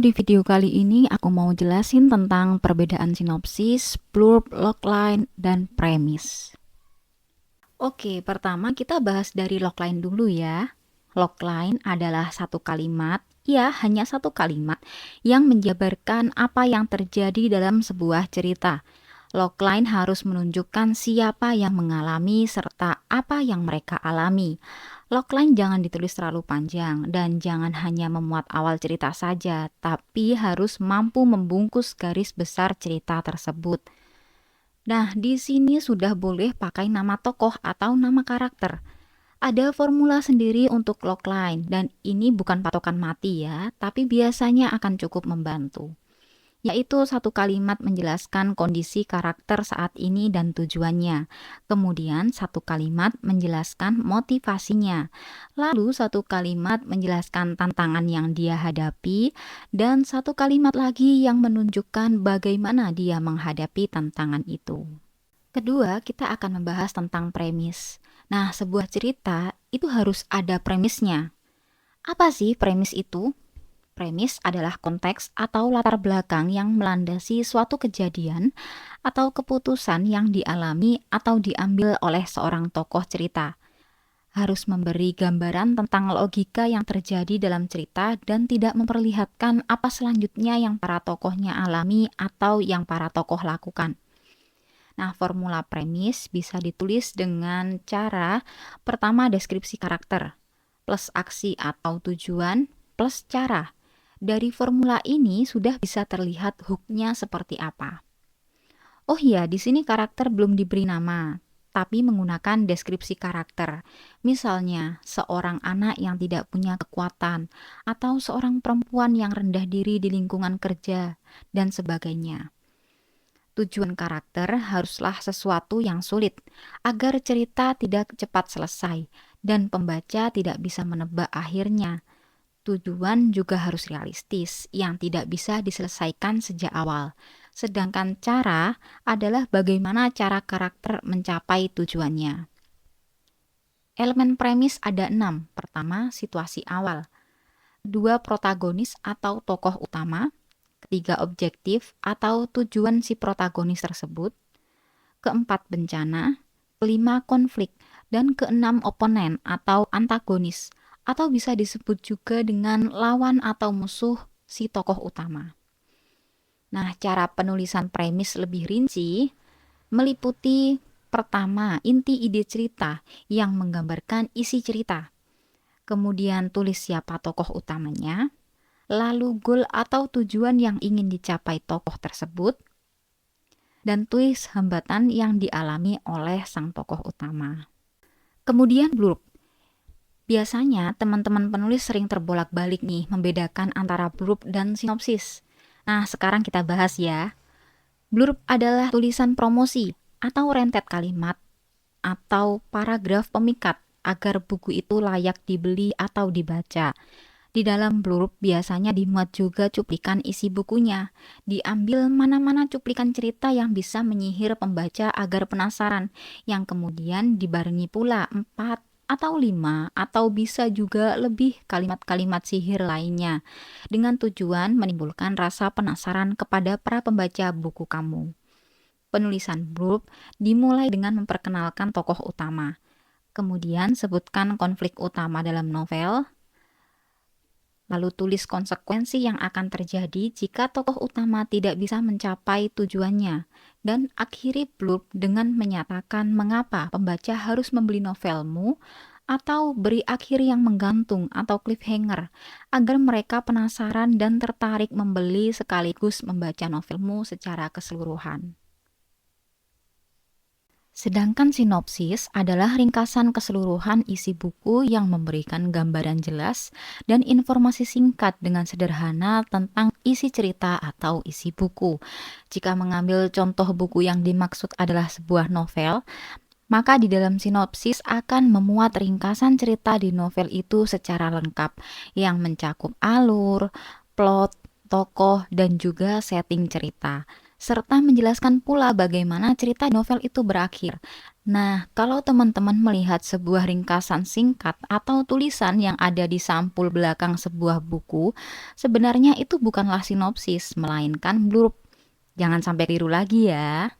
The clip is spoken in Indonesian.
di video kali ini aku mau jelasin tentang perbedaan sinopsis, blurb, logline, dan premis. Oke, pertama kita bahas dari logline dulu ya. Logline adalah satu kalimat, ya hanya satu kalimat, yang menjabarkan apa yang terjadi dalam sebuah cerita. Logline harus menunjukkan siapa yang mengalami serta apa yang mereka alami. Logline jangan ditulis terlalu panjang dan jangan hanya memuat awal cerita saja, tapi harus mampu membungkus garis besar cerita tersebut. Nah, di sini sudah boleh pakai nama tokoh atau nama karakter. Ada formula sendiri untuk logline dan ini bukan patokan mati ya, tapi biasanya akan cukup membantu, yaitu satu kalimat menjelaskan kondisi karakter saat ini dan tujuannya. Kemudian satu kalimat menjelaskan motivasinya. Lalu satu kalimat menjelaskan tantangan yang dia hadapi dan satu kalimat lagi yang menunjukkan bagaimana dia menghadapi tantangan itu. Kedua, kita akan membahas tentang premis. Nah, sebuah cerita itu harus ada premisnya. Apa sih premis itu? Premis adalah konteks atau latar belakang yang melandasi suatu kejadian atau keputusan yang dialami atau diambil oleh seorang tokoh cerita. Harus memberi gambaran tentang logika yang terjadi dalam cerita dan tidak memperlihatkan apa selanjutnya yang para tokohnya alami atau yang para tokoh lakukan. Nah, formula premis bisa ditulis dengan cara pertama deskripsi karakter, plus aksi atau tujuan, plus cara. Dari formula ini sudah bisa terlihat hook-nya seperti apa. Oh iya, di sini karakter belum diberi nama, tapi menggunakan deskripsi karakter. Misalnya, seorang anak yang tidak punya kekuatan, atau seorang perempuan yang rendah diri di lingkungan kerja, dan sebagainya. Tujuan karakter haruslah sesuatu yang sulit, agar cerita tidak cepat selesai, dan pembaca tidak bisa menebak akhirnya. Tujuan juga harus realistis, yang tidak bisa diselesaikan sejak awal. Sedangkan cara adalah bagaimana cara karakter mencapai tujuannya. Elemen premis ada 6. Pertama, situasi awal. 2, protagonis atau tokoh utama. 3, objektif atau tujuan si protagonis tersebut. 4, bencana. 5, konflik. Dan 6, oponen atau antagonis, atau bisa disebut juga dengan lawan atau musuh si tokoh utama. Nah, cara penulisan premis lebih rinci meliputi pertama, inti ide cerita yang menggambarkan isi cerita. Kemudian tulis siapa tokoh utamanya, lalu goal atau tujuan yang ingin dicapai tokoh tersebut, dan tulis hambatan yang dialami oleh sang tokoh utama. Kemudian blurb. Biasanya teman-teman penulis sering terbolak-balik nih membedakan antara blurb dan sinopsis. Nah, sekarang kita bahas ya. Blurb adalah tulisan promosi atau rentet kalimat atau paragraf pemikat agar buku itu layak dibeli atau dibaca. Di dalam blurb biasanya dimuat juga cuplikan isi bukunya. Diambil mana-mana cuplikan cerita yang bisa menyihir pembaca agar penasaran, yang kemudian dibarengi pula 4 atau 5 atau bisa juga lebih kalimat-kalimat sihir lainnya dengan tujuan menimbulkan rasa penasaran kepada para pembaca buku kamu. Penulisan blurb dimulai dengan memperkenalkan tokoh utama. Kemudian sebutkan konflik utama dalam novel. Lalu tulis konsekuensi yang akan terjadi jika tokoh utama tidak bisa mencapai tujuannya. Dan akhiri blurb dengan menyatakan mengapa pembaca harus membeli novelmu atau beri akhir yang menggantung atau cliffhanger agar mereka penasaran dan tertarik membeli sekaligus membaca novelmu secara keseluruhan. Sedangkan sinopsis adalah ringkasan keseluruhan isi buku yang memberikan gambaran jelas dan informasi singkat dengan sederhana tentang isi cerita atau isi buku. Jika mengambil contoh buku yang dimaksud adalah sebuah novel, maka di dalam sinopsis akan memuat ringkasan cerita di novel itu secara lengkap yang mencakup alur, plot, tokoh, dan juga setting cerita. serta menjelaskan pula bagaimana cerita novel itu berakhir. Nah, kalau teman-teman melihat sebuah ringkasan singkat atau tulisan yang ada di sampul belakang sebuah buku, sebenarnya itu bukanlah sinopsis, melainkan blurb. Jangan sampai keliru lagi ya.